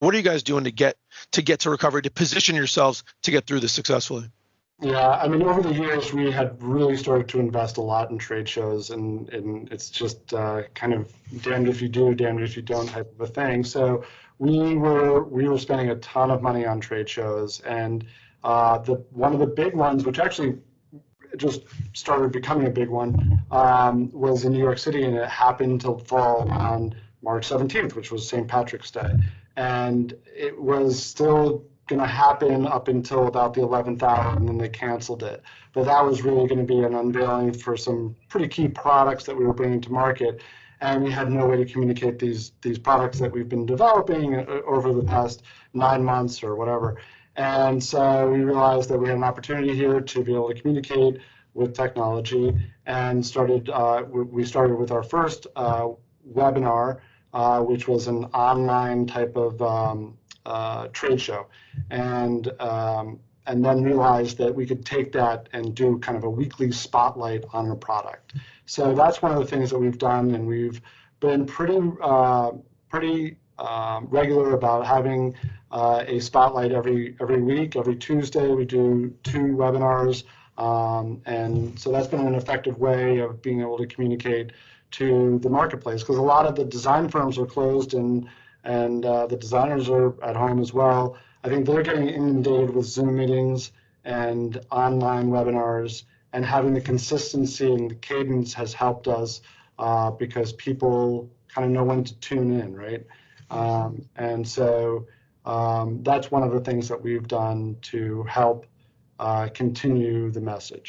What are you guys doing to get to recovery, to position yourselves to get through this successfully? Yeah, I mean, over the years, we had really started to invest a lot in trade shows, and it's just kind of damned if you do, damned if you don't type of a thing. So we were spending a ton of money on trade shows, and the one of the big ones, which actually just started becoming a big one, was in New York City, and it happened to fall on March 17th, which was St. Patrick's Day. And it was still going to happen up until about the 11th hour, and then they canceled it. But that was really going to be an unveiling for some pretty key products that we were bringing to market. And we had no way to communicate these products that we've been developing over the past 9 months or whatever. And so we realized that we had an opportunity here to be able to communicate with technology, and we started with our first webinar, which was an online type of trade show, and then realized that we could take that and do kind of a weekly spotlight on a product. So that's one of the things that we've done, and we've been pretty regular about having a spotlight every week. Every Tuesday we do 2 webinars, and so that's been an effective way of being able to communicate to the marketplace, because a lot of the design firms are closed, and the designers are at home as well. I think they're getting inundated with Zoom meetings and online webinars, and having the consistency and the cadence has helped us because people kind of know when to tune in, right? And so that's one of the things that we've done to help continue the message.